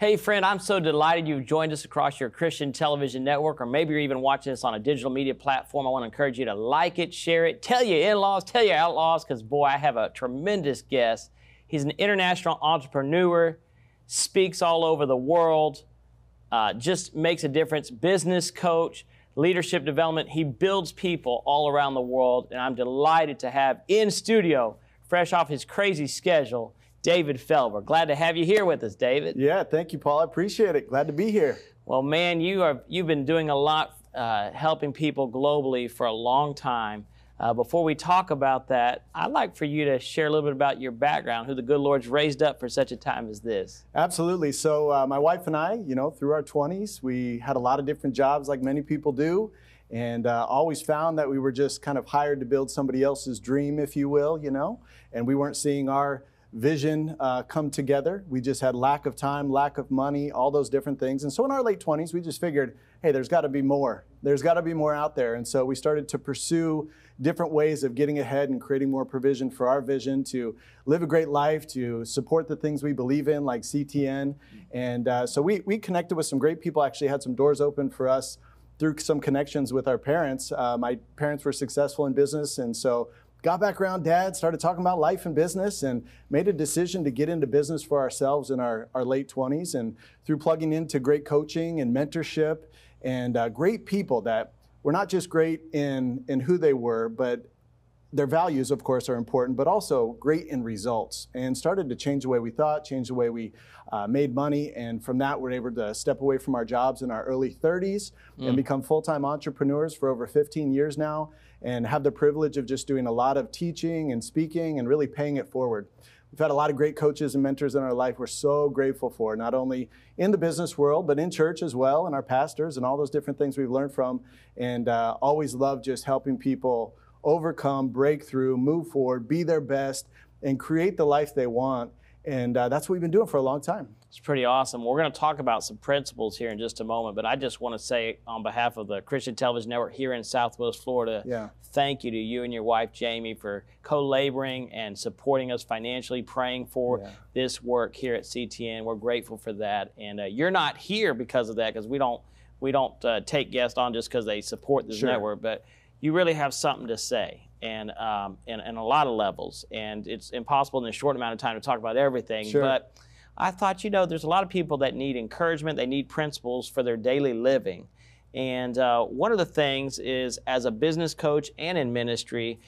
Hey friend, I'm so delighted you've joined us across your Christian television network, or maybe you're even watching us on a digital media platform. I want to encourage you to like it, share it, tell your in-laws, tell your outlaws, because boy, I have a tremendous guest. He's an international entrepreneur, speaks all over the world, just makes a difference, business coach, leadership development. He builds people all around the world, and I'm delighted to have in studio, fresh off his crazy schedule, David Felber. Glad to have you here with us, David. Yeah, thank you, Paul. I appreciate it. Glad to be here. Well, man, you've been doing a lot helping people globally for a long time. Before we talk about that, I'd like for you to share a little bit about your background, who the good Lord's raised up for such a time as this. Absolutely. So my wife and I, through our 20s, we had a lot of different jobs like many people do, and always found that we were just kind of hired to build somebody else's dream, if you will, and we weren't seeing our vision come together. We just had lack of time, lack of money, all those different things. And so in our late 20s, we just figured, hey, there's got to be more. There's got to be more out there. And so we started to pursue different ways of getting ahead and creating more provision for our vision to live a great life, to support the things we believe in, like CTN. And so we connected with some great people, actually had some doors open for us through some connections with our parents. My parents were successful in business, and so got back around Dad, started talking about life and business, and made a decision to get into business for ourselves in our late 20s. And through plugging into great coaching and mentorship and great people that were not just great in who they were, but their values, of course, are important, but also great in results, and started to change the way we thought, change the way we made money. And from that, we're able to step away from our jobs in our early 30s and become full-time entrepreneurs for over 15 years now, and have the privilege of just doing a lot of teaching and speaking and really paying it forward. We've had a lot of great coaches and mentors in our life we're so grateful for, not only in the business world, but in church as well, and our pastors and all those different things we've learned from. And always love just helping people overcome, break through, move forward, be their best, and create the life they want. And that's what we've been doing for a long time. It's pretty awesome. We're going to talk about some principles here in just a moment, but I just want to say on behalf of the Christian Television Network here in Southwest Florida, thank you to you and your wife, Jamie, for co-laboring and supporting us financially, praying for this work here at CTN. We're grateful for that. And you're not here because of that, because we don't take guests on just because they support this network, but you really have something to say. And a lot of levels, and it's impossible in a short amount of time to talk about everything. But I thought, there's a lot of people that need encouragement, they need principles for their daily living. And one of the things is, as a business coach and in ministry,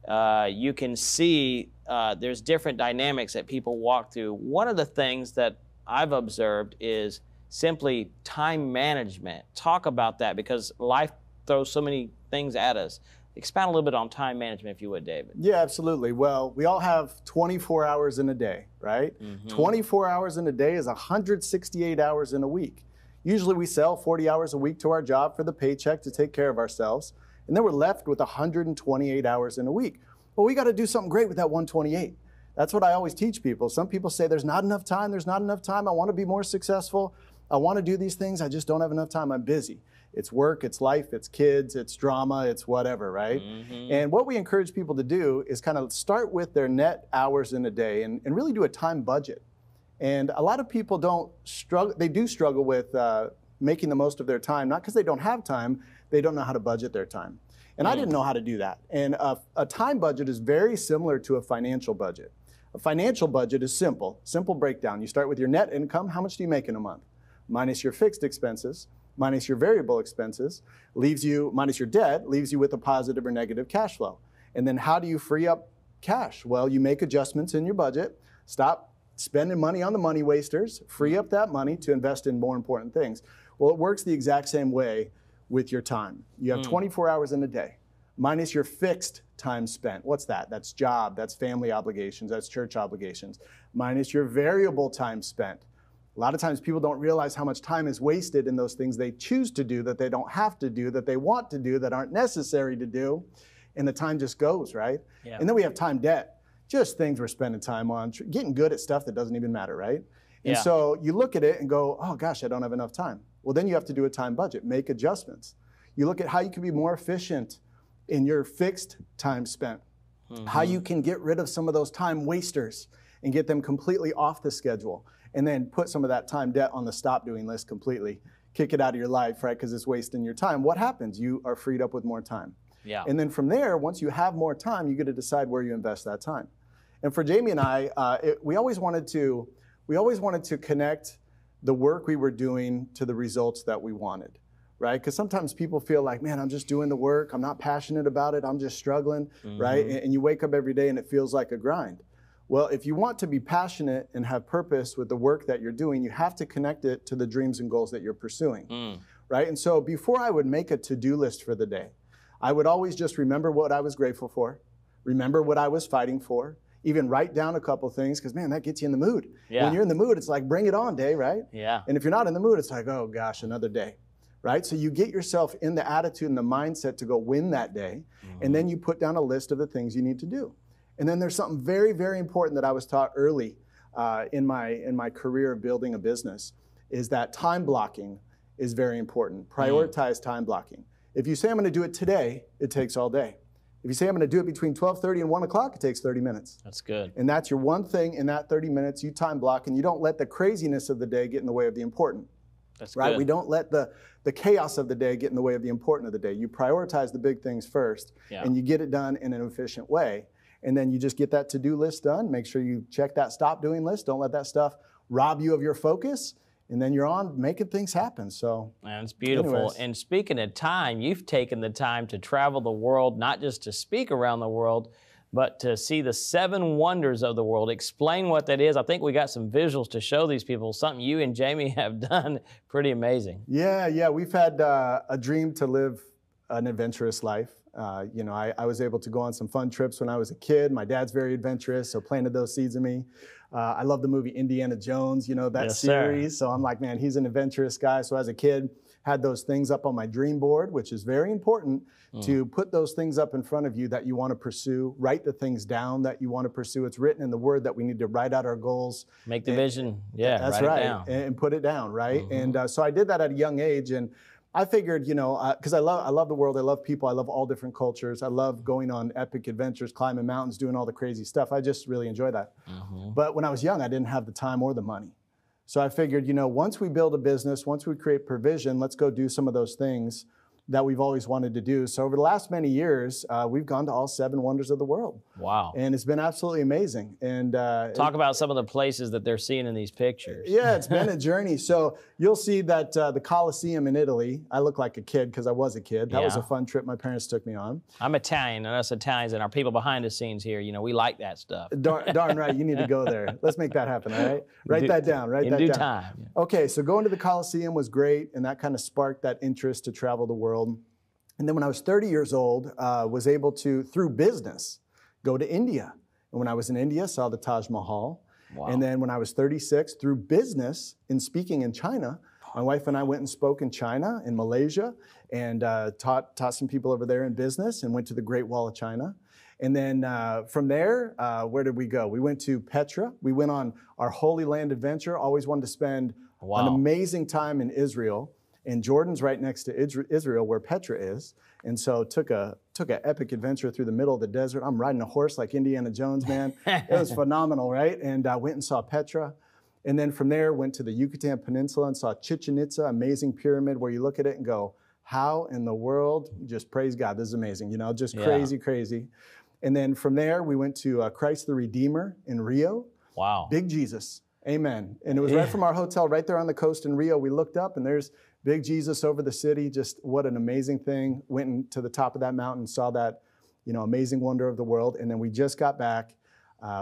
you can see there's different dynamics that people walk through. One of the things that I've observed is simply time management. Talk about that, because life throws so many things at us. Expound a little bit on time management, if you would, David. Yeah, absolutely. Well, we all have 24 hours in a day, right? 24 hours in a day is 168 hours in a week. Usually we sell 40 hours a week to our job for the paycheck to take care of ourselves, and then we're left with 128 hours in a week. Well, we got to do something great with that 128. That's what I always teach people. Some people say, there's not enough time, there's not enough time. I want to be more successful. I want to do these things. I just don't have enough time. I'm busy. It's work, it's life, it's kids, it's drama, it's whatever, right? And what we encourage people to do is kind of start with their net hours in a day and really do a time budget. And a lot of people don't struggle, they do struggle with making the most of their time, not because they don't have time, they don't know how to budget their time. And I didn't know how to do that. And a time budget is very similar to a financial budget. A financial budget is simple breakdown. You start with your net income, how much do you make in a month? Minus your fixed expenses, minus your variable expenses, minus your debt, leaves you with a positive or negative cash flow. And then how do you free up cash? Well, you make adjustments in your budget, stop spending money on the money wasters, free up that money to invest in more important things. Well, it works the exact same way with your time. You have 24 hours in a day, minus your fixed time spent. What's that? That's job, that's family obligations, that's church obligations, minus your variable time spent. A lot of times people don't realize how much time is wasted in those things they choose to do, that they don't have to do, that they want to do, that aren't necessary to do, and the time just goes, right? And then we have time debt, just things we're spending time on, getting good at stuff that doesn't even matter, right? And so you look at it and go, oh gosh, I don't have enough time. Well, then you have to do a time budget, make adjustments. You look at how you can be more efficient in your fixed time spent, how you can get rid of some of those time wasters and get them completely off the schedule. and then put some of that time debt on the stop doing list completely. Kick it out of your life, right? Because it's wasting your time. What happens? You are freed up with more time. Yeah. And then from there, once you have more time, you get to decide where you invest that time. And for Jamie and I, we always wanted to connect the work we were doing to the results that we wanted, right? Because sometimes people feel like, man, I'm just doing the work. I'm not passionate about it. I'm just struggling, right? And you wake up every day and it feels like a grind. Well, if you want to be passionate and have purpose with the work that you're doing, you have to connect it to the dreams and goals that you're pursuing, right? And so before I would make a to-do list for the day, I would always just remember what I was grateful for, remember what I was fighting for, even write down a couple things, because man, that gets you in the mood. Yeah. When you're in the mood, it's like, bring it on day, right? Yeah. And if you're not in the mood, it's like, oh gosh, another day, right? So you get yourself in the attitude and the mindset to go win that day, and then you put down a list of the things you need to do. And then there's something very, very important that I was taught early in my career of building a business, is that time blocking is very important. Prioritize time blocking. If you say I'm going to do it today, it takes all day. If you say I'm going to do it between 12:30 and 1 o'clock, it takes 30 minutes. That's good. And that's your one thing in that 30 minutes you time block, and you don't let the craziness of the day get in the way of the important. That's right? Good. We don't let the chaos of the day get in the way of the important of the day. You prioritize the big things first, and you get it done in an efficient way. And then you just get that to-do list done. Make sure you check that stop doing list. Don't let that stuff rob you of your focus. And then you're on making things happen. So that's beautiful. Anyways. And speaking of time, you've taken the time to travel the world, not just to speak around the world, but to see the 7 wonders of the world. Explain what that is. I think we got some visuals to show these people, something you and Jamie have done. Pretty amazing. Yeah. We've had a dream to live an adventurous life. I was able to go on some fun trips when I was a kid. My dad's very adventurous, so planted those seeds in me. I love the movie Indiana Jones, that series. So I'm like, man, he's an adventurous guy. So as a kid, had those things up on my dream board, which is very important to put those things up in front of you that you want to pursue. Write the things down that you want to pursue. It's written in the Word that we need to write out our goals. Make the vision, that's write right, it down. And put it down, right? And so I did that at a young age, and I figured, because I love the world, I love people, I love all different cultures, I love going on epic adventures, climbing mountains, doing all the crazy stuff. I just really enjoy that. But when I was young, I didn't have the time or the money. So I figured, once we build a business, once we create provision, let's go do some of those things that we've always wanted to do. So over the last many years, we've gone to all 7 wonders of the world. Wow. And it's been absolutely amazing. And talk about some of the places that they're seeing in these pictures. Yeah, it's been a journey. So you'll see that the Colosseum in Italy, I look like a kid because I was a kid. That was a fun trip my parents took me on. I'm Italian, and us Italians and our people behind the scenes here, we like that stuff. Darn right, you need to go there. Let's make that happen, all right? Write that down, write that down. In due time. Okay, so going to the Colosseum was great, and that kind of sparked that interest to travel the world. And then when I was 30 years old, was able to, through business, go to India. And when I was in India, saw the Taj Mahal. Wow. And then when I was 36, through business in speaking in China, my wife and I went and spoke in China, in Malaysia, and taught some people over there in business, and went to the Great Wall of China. And then from there, where did we go? We went to Petra. We went on our Holy Land adventure. Always wanted to spend an amazing time in Israel. And Jordan's right next to Israel, where Petra is. And so took an epic adventure through the middle of the desert. I'm riding a horse like Indiana Jones, man. It was phenomenal, right? And I went and saw Petra. And then from there, went to the Yucatan Peninsula and saw Chichen Itza, amazing pyramid where you look at it and go, how in the world? Just praise God, this is amazing. Just crazy, crazy. And then from there, we went to Christ the Redeemer in Rio. Wow. Big Jesus, amen. And it was right from our hotel right there on the coast in Rio. We looked up and there's Big Jesus over the city, just what an amazing thing. Went to the top of that mountain, saw that, amazing wonder of the world. And then we just got back.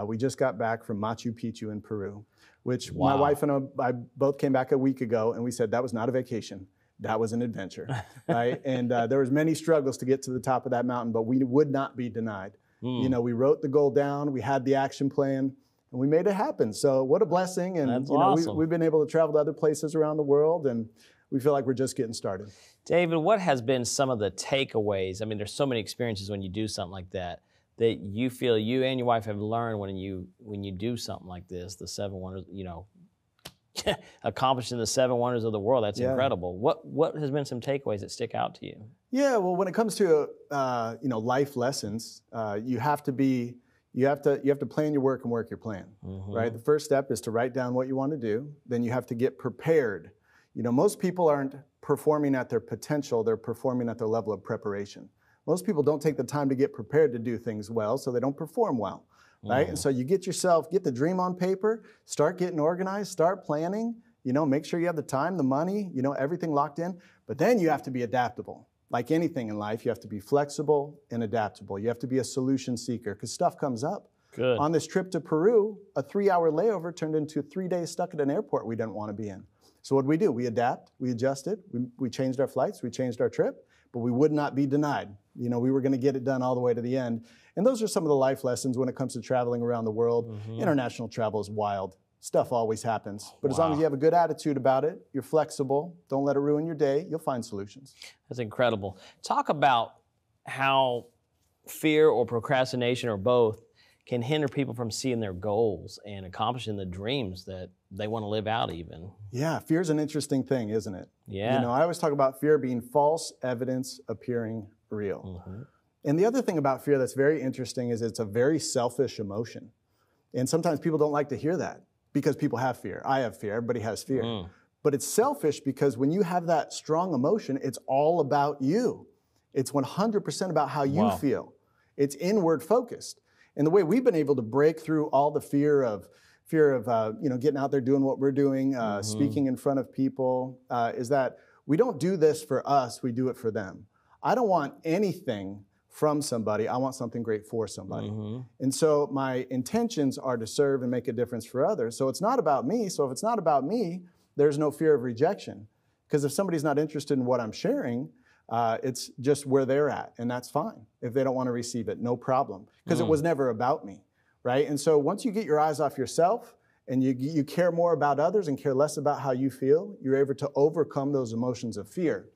We just got back from Machu Picchu in Peru, which my wife and I both came back a week ago, and we said that was not a vacation. That was an adventure, right? And there was many struggles to get to the top of that mountain, but we would not be denied. We wrote the goal down, we had the action plan, and we made it happen. So what a blessing. And that's awesome. we've been able to travel to other places around the world, and we feel like we're just getting started. David, what has been some of the takeaways? I mean, there's so many experiences when you do something like that you feel you and your wife have learned when you do something like this, the 7 wonders, accomplishing the 7 wonders of the world. That's incredible. What has been some takeaways that stick out to you? Yeah, well, when it comes to life lessons, you have to be You have to plan your work and work your plan, right? The first step is to write down what you want to do. Then you have to get prepared. Most people aren't performing at their potential, they're performing at their level of preparation. Most people don't take the time to get prepared to do things well, so they don't perform well, right? And so you get the dream on paper, start getting organized, start planning, make sure you have the time, the money, everything locked in. But then you have to be adaptable. Like anything in life, you have to be flexible and adaptable. You have to be a solution seeker because stuff comes up. Good. On this trip to Peru, a 3-hour layover turned into 3 days stuck at an airport we didn't want to be in. So what do? We adapt, we adjusted, we changed our flights, we changed our trip, but we would not be denied. We were going to get it done all the way to the end. And those are some of the life lessons when it comes to traveling around the world. International travel is wild. Stuff always happens. But as long as you have a good attitude about it, you're flexible, don't let it ruin your day, you'll find solutions. That's incredible. Talk about how fear or procrastination or both can hinder people from seeing their goals and accomplishing the dreams that they want to live out even. Yeah, fear is an interesting thing, isn't it? Yeah. I always talk about fear being false evidence appearing real. And the other thing about fear that's very interesting is it's a very selfish emotion. And sometimes people don't like to hear that because people have fear. I have fear, everybody has fear. But it's selfish because when you have that strong emotion, it's all about you. It's 100% about how you feel. It's inward focused. And the way we've been able to break through all the fear of getting out there doing what we're doing, speaking in front of people, is that we don't do this for us, we do it for them. I don't want anything from somebody, I want something great for somebody. And so my intentions are to serve and make a difference for others. So it's not about me. So if it's not about me, there's no fear of rejection. Because if somebody's not interested in what I'm sharing, it's just where they're at, and that's fine. If they don't want to receive it, no problem. Because it was never about me, right? And so once you get your eyes off yourself and you care more about others and care less about how you feel, you're able to overcome those emotions of fear.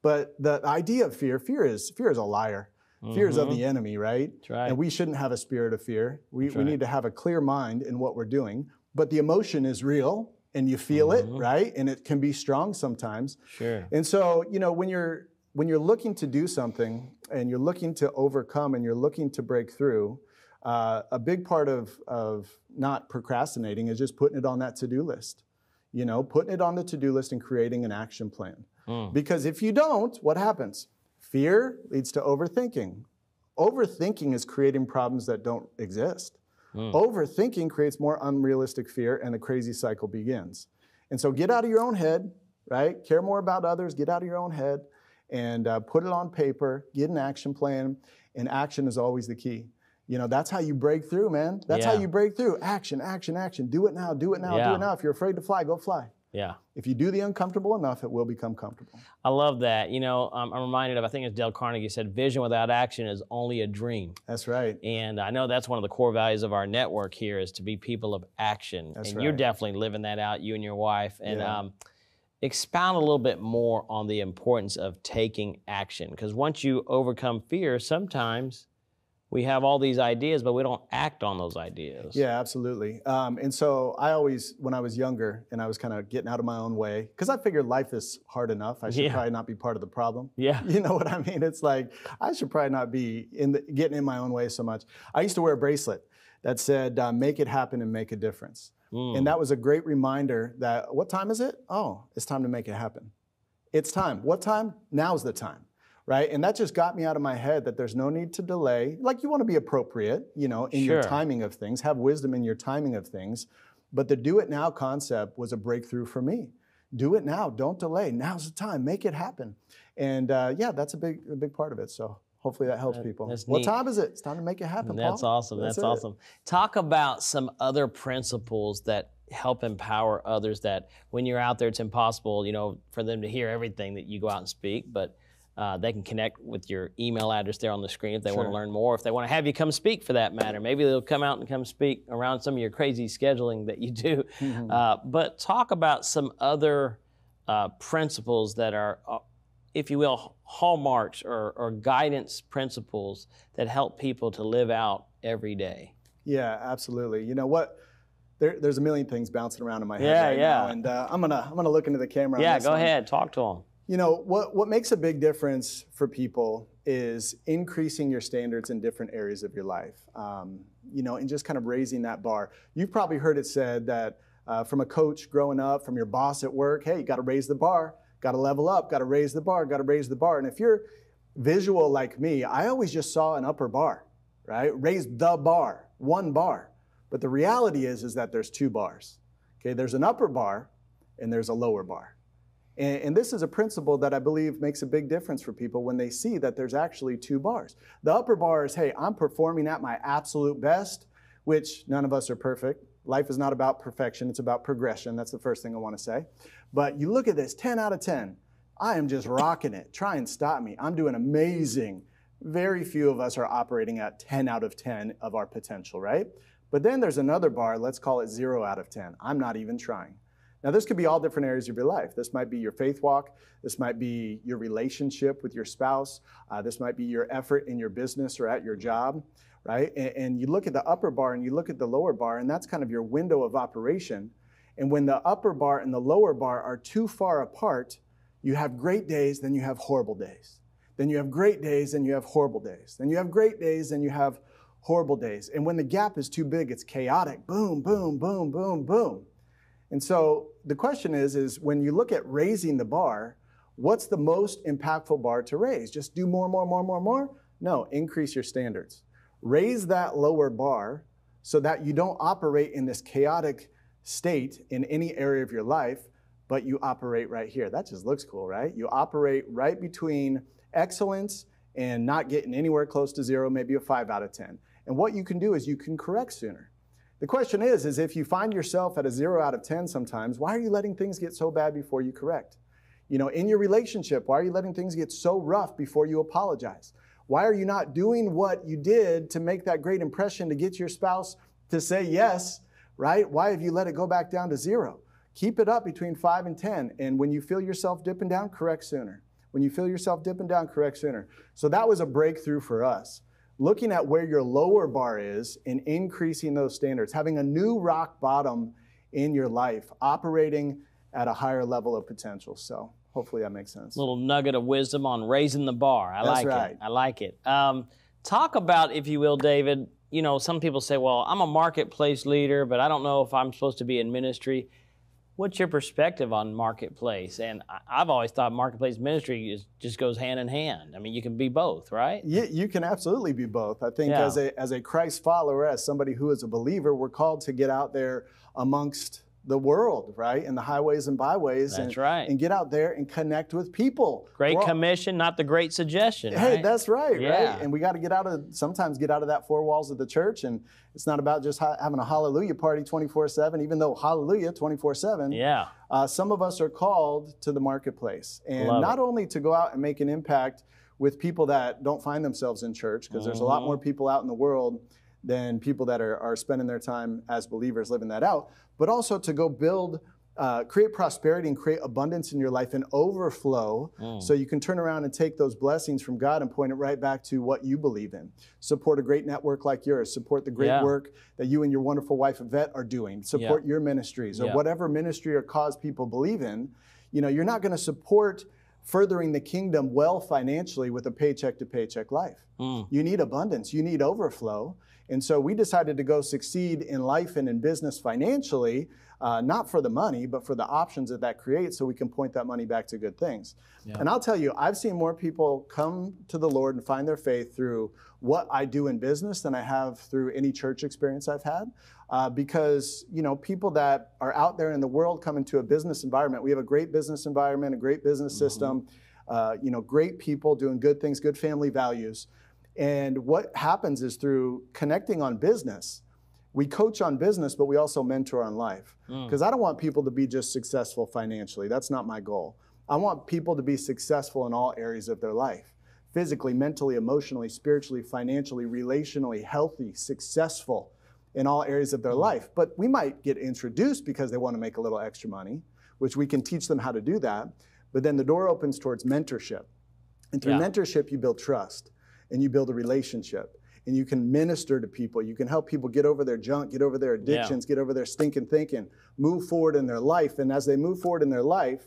But the idea of fear is a liar. Fear is of the enemy, right? That's right. And we shouldn't have a spirit of fear. We need to have a clear mind in what we're doing. But the emotion is real, and you feel it, right? And it can be strong sometimes. Sure. And so, when you're looking to do something, and you're looking to overcome, and you're looking to break through, a big part of not procrastinating is just putting it on that to-do list. Putting it on the to-do list and creating an action plan. Because if you don't, what happens? Fear leads to overthinking. Overthinking is creating problems that don't exist. Overthinking creates more unrealistic fear, and the crazy cycle begins. And so get out of your own head, right? Care more about others, get out of your own head, and put it on paper, get an action plan, and action is always the key. That's how you break through, man. That's how you break through. Action, action, action. Do it now, do it now, do it now. If you're afraid to fly, go fly. Yeah. If you do the uncomfortable enough, it will become comfortable. I love that. I'm reminded of, I think it's Dale Carnegie said, vision without action is only a dream. That's right. And I know that's one of the core values of our network here is to be people of action. That's and right. You're definitely living that out, you and your wife. And expound a little bit more on the importance of taking action. Because once you overcome fear, sometimes we have all these ideas, but we don't act on those ideas. Yeah, absolutely. And so I always, when I was younger and I was kind of getting out of my own way, because I figured life is hard enough, I should probably not be part of the problem. Yeah. You know what I mean? It's like, I should probably not be getting in my own way so much. I used to wear a bracelet that said, make it happen and make a difference. And that was a great reminder that, what time is it? Oh, it's time to make it happen. It's time. What time? Now's the time. Right? And that just got me out of my head that there's no need to delay. Like, you want to be appropriate, in your timing of things, have wisdom in your timing of things. But the do it now concept was a breakthrough for me. Do it now, don't delay. Now's the time, make it happen. And that's a big part of it. So hopefully that helps people. What time is it? It's time to make it happen, That's Paul. Awesome, that's awesome. Talk about some other principles that help empower others that when you're out there, it's impossible, for them to hear everything that you go out and speak, but they can connect with your email address there on the screen if they want to learn more. If they want to have you come speak for that matter, maybe they'll come out and come speak around some of your crazy scheduling that you do. But talk about some other principles that are, if you will, hallmarks or guidance principles that help people to live out every day. Yeah, absolutely. You know what? There's a million things bouncing around in my head right now, and I'm gonna look into the camera. Yeah, go ahead, talk to them. You know, what makes a big difference for people is increasing your standards in different areas of your life, you know, and just kind of raising that bar. You've probably heard it said that from a coach growing up, from your boss at work, hey, you got to raise the bar, got to level up, got to raise the bar, got to raise the bar. And if you're visual like me, I always just saw an upper bar, right? Raise the bar, one bar. But the reality is that there's two bars. Okay, there's an upper bar and there's a lower bar. And this is a principle that I believe makes a big difference for people when they see that there's actually two bars. The upper bar is, hey, I'm performing at my absolute best, which none of us are perfect. Life is not about perfection, it's about progression. That's the first thing I want to say. But you look at this, 10 out of 10. I am just rocking it. Try and stop me. I'm doing amazing. Very few of us are operating at 10 out of 10 of our potential, right? But then there's another bar, let's call it 0 out of 10. I'm not even trying. Now, this could be all different areas of your life. This might be your faith walk. This might be your relationship with your spouse. This might be your effort in your business or at your job, right? And you look at the upper bar and you look at the lower bar, and that's kind of your window of operation. And when the upper bar and the lower bar are too far apart, you have great days, then you have horrible days. Then you have great days, and you have horrible days. Then you have great days, and you have horrible days. And when the gap is too big, it's chaotic. Boom, boom, boom, boom, boom. And so the question is when you look at raising the bar, what's the most impactful bar to raise? Just do more, more, more, more, more? No, increase your standards. Raise that lower bar so that you don't operate in this chaotic state in any area of your life, but you operate right here. That just looks cool, right? You operate right between excellence and not getting anywhere close to 0, maybe a 5 out of 10. And what you can do is you can correct sooner. The question is if you find yourself at a 0 out of 10 sometimes, why are you letting things get so bad before you correct? You know, in your relationship, why are you letting things get so rough before you apologize? Why are you not doing what you did to make that great impression to get your spouse to say yes, right? Why have you let it go back down to 0? Keep it up between 5 and 10. And when you feel yourself dipping down, correct sooner. When you feel yourself dipping down, correct sooner. So that was a breakthrough for us. Looking at where your lower bar is and increasing those standards, having a new rock bottom in your life, operating at a higher level of potential. So hopefully that makes sense. Little nugget of wisdom on raising the bar. I like it. I like it. Talk about, if you will, David, you know, some people say, well, I'm a marketplace leader, but I don't know if I'm supposed to be in ministry. What's your perspective on marketplace? And I've always thought marketplace ministry just goes hand in hand. I mean, you can be both, right? Yeah, you can absolutely be both. I think as a Christ follower, as somebody who is a believer, we're called to get out there amongst the world, right? And the highways and byways. That's right. And get out there and connect with people. Great commission, not the great suggestion. Hey, right? That's right, right? And we got to sometimes get out of that four walls of the church. And it's not about just having a hallelujah party 24/7, even though hallelujah 24/7. Yeah. Some of us are called to the marketplace. And not only to go out and make an impact with people that don't find themselves in church, because there's a lot more people out in the world than people that are spending their time as believers living that out, but also to go build, create prosperity and create abundance in your life and overflow so you can turn around and take those blessings from God and point it right back to what you believe in. Support a great network like yours. Support the great work that you and your wonderful wife Yvette are doing. Support your ministries or whatever ministry or cause people believe in. You know, you're not going to support furthering the kingdom well financially with a paycheck to paycheck life. You need abundance. You need overflow. And so we decided to go succeed in life and in business financially, not for the money, but for the options that creates so we can point that money back to good things. And I'll tell you, I've seen more people come to the Lord and find their faith through what I do in business than I have through any church experience I've had. Because, you know, people that are out there in the world come into a business environment. We have a great business environment, a great business system, you know, great people doing good things, good family values. And what happens is through connecting on business, we coach on business, but we also mentor on life. Because I don't want people to be just successful financially. That's not my goal. I want people to be successful in all areas of their life. Physically, mentally, emotionally, spiritually, financially, relationally, healthy, successful in all areas of their life. But we might get introduced because they want to make a little extra money, which we can teach them how to do that. But then the door opens towards mentorship. And through mentorship, you build trust. And you build a relationship, and you can minister to people. You can help people get over their junk, get over their addictions, get over their stinking thinking, move forward in their life. And as they move forward in their life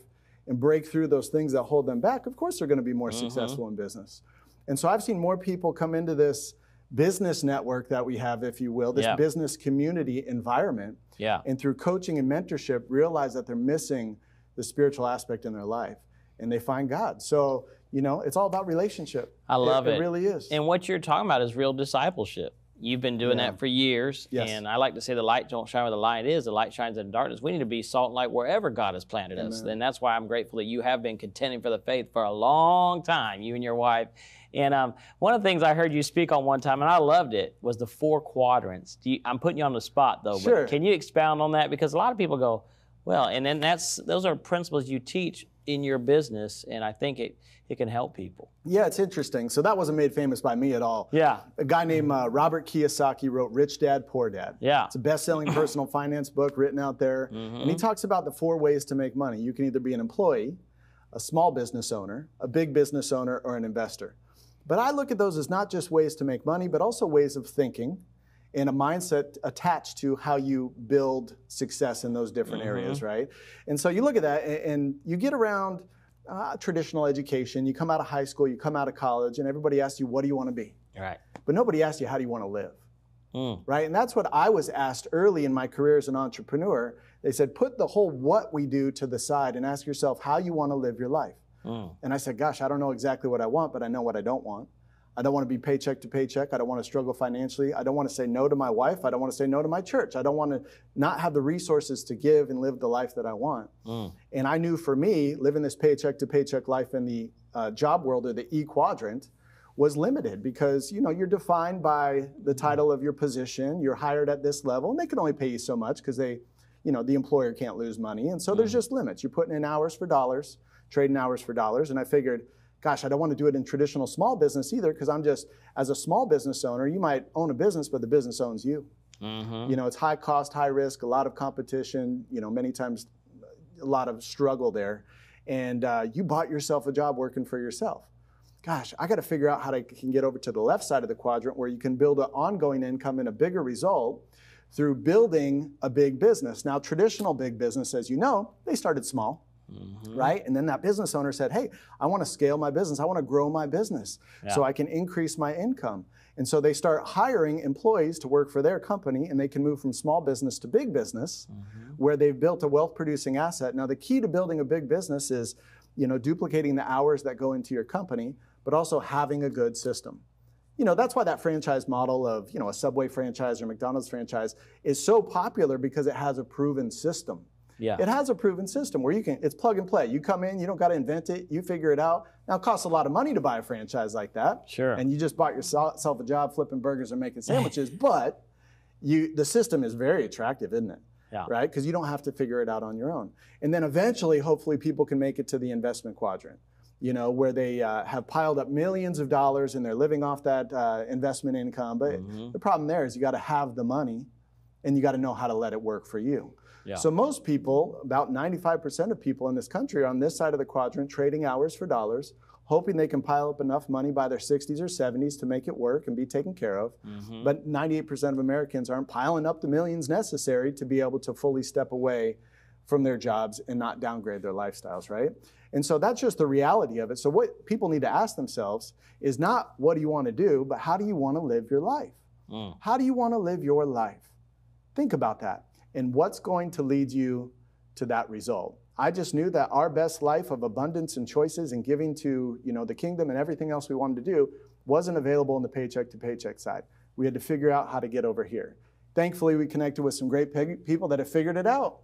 and break through those things that hold them back, of course they're going to be more successful in business. And so I've seen more people come into this business network that we have, if you will, this business community environment, and through coaching and mentorship realize that they're missing the spiritual aspect in their life, and they find God. So, you know, it's all about relationship. I love it. It really is. And what you're talking about is real discipleship. You've been doing that for years, and I like to say the light don't shine where the light is, the light shines in darkness. We need to be salt and light wherever God has planted us, and that's why I'm grateful that you have been contending for the faith for a long time, you and your wife. And one of the things I heard you speak on one time, and I loved it, was the 4 quadrants. I'm putting you on the spot, though, but can you expound on that? Because a lot of people go, well, and then those are principles you teach in your business, and I think it can help people. Yeah, it's interesting. So that wasn't made famous by me at all. Yeah. A guy named Robert Kiyosaki wrote Rich Dad, Poor Dad. Yeah. It's a best-selling personal finance book written out there. And he talks about the 4 ways to make money. You can either be an employee, a small business owner, a big business owner, or an investor. But I look at those as not just ways to make money, but also ways of thinking and a mindset attached to how you build success in those different areas, right? And so you look at that and you get around traditional education, you come out of high school, you come out of college, and everybody asks you, what do you want to be? Right. But nobody asks you, how do you want to live? Right? And that's what I was asked early in my career as an entrepreneur. They said, put the whole what we do to the side and ask yourself how you want to live your life. And I said, gosh, I don't know exactly what I want, but I know what I don't want. I don't want to be paycheck to paycheck. I don't want to struggle financially. I don't want to say no to my wife. I don't want to say no to my church. I don't want to not have the resources to give and live the life that I want. And I knew for me, living this paycheck to paycheck life in the job world, or the E quadrant, was limited because, you know, you're defined by the title of your position. You're hired at this level, and they can only pay you so much because they, you know, the employer can't lose money. And so there's just limits. You're putting in hours for dollars, trading hours for dollars. And I figured, gosh, I don't want to do it in traditional small business either, because I'm just, as a small business owner, you might own a business, but the business owns you. You know, it's high cost, high risk, a lot of competition, you know, many times a lot of struggle there. And you bought yourself a job working for yourself. Gosh, I got to figure out how I can get over to the left side of the quadrant where you can build an ongoing income and a bigger result through building a big business. Now, traditional big business, as you know, they started small. Right? And then that business owner said, hey, I want to scale my business. I want to grow my business so I can increase my income. And so they start hiring employees to work for their company, and they can move from small business to big business where they've built a wealth producing asset. Now, the key to building a big business is, you know, duplicating the hours that go into your company, but also having a good system. You know, that's why that franchise model of, you know, a Subway franchise or McDonald's franchise is so popular, because it has a proven system. It has a proven system where you can, it's plug and play. You come in, you don't got to invent it, you figure it out. Now, it costs a lot of money to buy a franchise like that. And you just bought yourself a job flipping burgers or making sandwiches, but the system is very attractive, isn't it? Right? Because you don't have to figure it out on your own. And then eventually, hopefully, people can make it to the investment quadrant, you know, where they have piled up millions of dollars and they're living off that investment income. But the problem there is you got to have the money and you got to know how to let it work for you. So most people, about 95% of people in this country, are on this side of the quadrant, trading hours for dollars, hoping they can pile up enough money by their 60s or 70s to make it work and be taken care of. But 98% of Americans aren't piling up the millions necessary to be able to fully step away from their jobs and not downgrade their lifestyles, right? And so that's just the reality of it. So what people need to ask themselves is not, what do you want to do, but how do you want to live your life? How do you want to live your life? Think about that. And what's going to lead you to that result? I just knew that our best life of abundance and choices and giving to, you know, the kingdom and everything else we wanted to do wasn't available in the paycheck to paycheck side. We had to figure out how to get over here. Thankfully, we connected with some great people that have figured it out.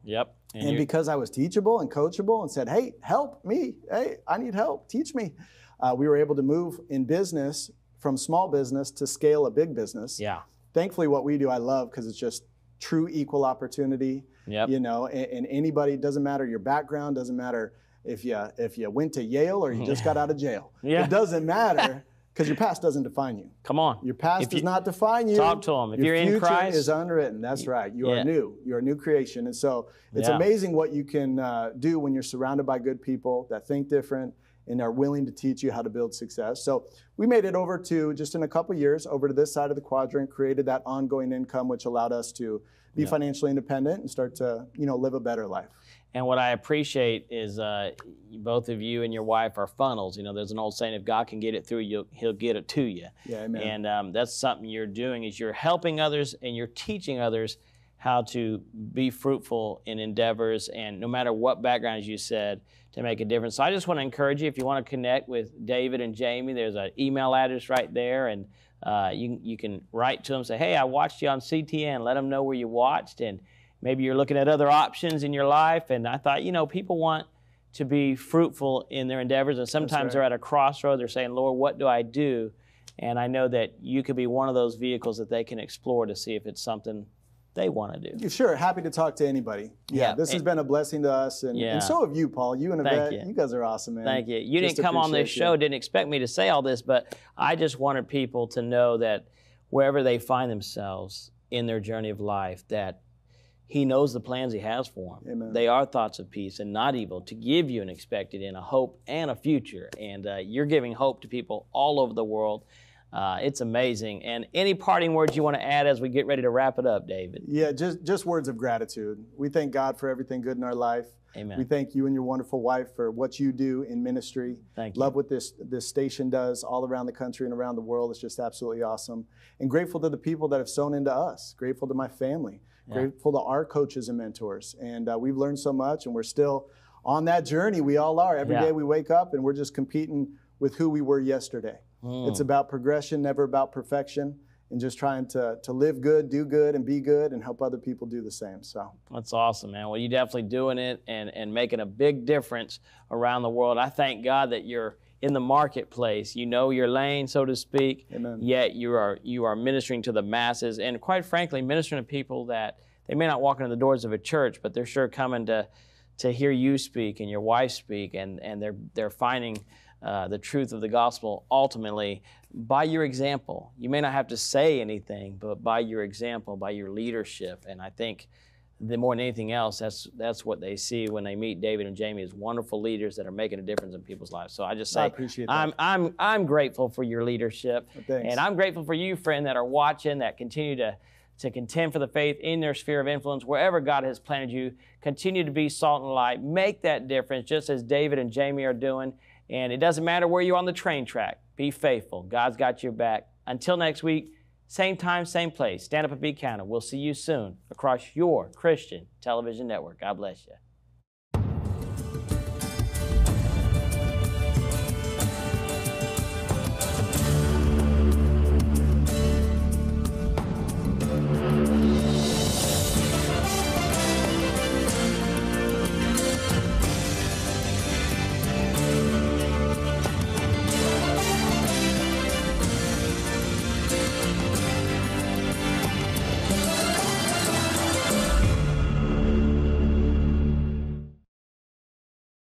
And because I was teachable and coachable and said, hey, help me. Hey, I need help. Teach me. We were able to move in business from small business to scale a big business. Thankfully, what we do, I love, because it's just true equal opportunity, you know, and anybody, doesn't matter your background, doesn't matter if you went to Yale or you just got out of jail. It doesn't matter, because your past doesn't define you. Come on. Your past does not define you. Talk to them. If you're in Christ, your future is unwritten. That's right. You are new. You're a new creation. And so it's amazing what you can do when you're surrounded by good people that think different and are willing to teach you how to build success. So we made it over to, just in a couple years, over to this side of the quadrant, created that ongoing income, which allowed us to be financially independent and start to, you know, live a better life. And what I appreciate is both of you and your wife are funnels. You know, there's an old saying, if God can get it through you, he'll get it to you. Yeah, amen. And that's something you're doing, is you're helping others and you're teaching others how to be fruitful in endeavors, and no matter what background, as you said, to make a difference. So I just want to encourage you, if you want to connect with David and Jamie, there's an email address right there, and you can write to them, say, hey, I watched you on CTN. Let them know where you watched, and maybe you're looking at other options in your life. And I thought, you know, people want to be fruitful in their endeavors, and sometimes they're at a crossroad. They're saying, Lord, what do I do? And I know that you could be one of those vehicles that they can explore to see if it's something they want to do. Sure, happy to talk to anybody. Yeah, this has been a blessing to us, and so have you, Paul. You and Yvette, you guys are awesome, man. Thank you. You didn't come on this show, didn't expect me to say all this, but I just wanted people to know that wherever they find themselves in their journey of life, that He knows the plans He has for them. Amen. They are thoughts of peace and not evil, to give you an expected end, a hope and a future. And you're giving hope to people all over the world. It's amazing. And any parting words you want to add as we get ready to wrap it up, David? Yeah, just words of gratitude. We thank God for everything good in our life. Amen. We thank you and your wonderful wife for what you do in ministry. Thank you. Love what this station does all around the country and around the world. It's just absolutely awesome. And grateful to the people that have sown into us. Grateful to my family. Yeah. Grateful to our coaches and mentors. And we've learned so much, and we're still on that journey. We all are. Every day we wake up and we're just competing with who we were yesterday. It's about progression, never about perfection, and just trying to live good, do good, and be good, and help other people do the same. So that's awesome, man. Well, you're definitely doing it and making a big difference around the world. I thank God that you're in the marketplace. You know your lane, so to speak. Amen. Yet you are ministering to the masses, and quite frankly, ministering to people that they may not walk into the doors of a church, but they're sure coming to hear you speak and your wife speak, and they're finding the truth of the gospel ultimately by your example. You may not have to say anything, but by your example, by your leadership. And I think that more than anything else, that's what they see when they meet David and Jamie, as wonderful leaders that are making a difference in people's lives. So I just say, I appreciate that. I'm grateful for your leadership. Thanks. And I'm grateful for you, friend, that are watching, that continue to contend for the faith in their sphere of influence, wherever God has planted you. Continue to be salt and light. Make that difference, just as David and Jamie are doing. And it doesn't matter where you're on the train track. Be faithful. God's got your back. Until next week, same time, same place. Stand up and be counted. We'll see you soon across your Christian television network. God bless you.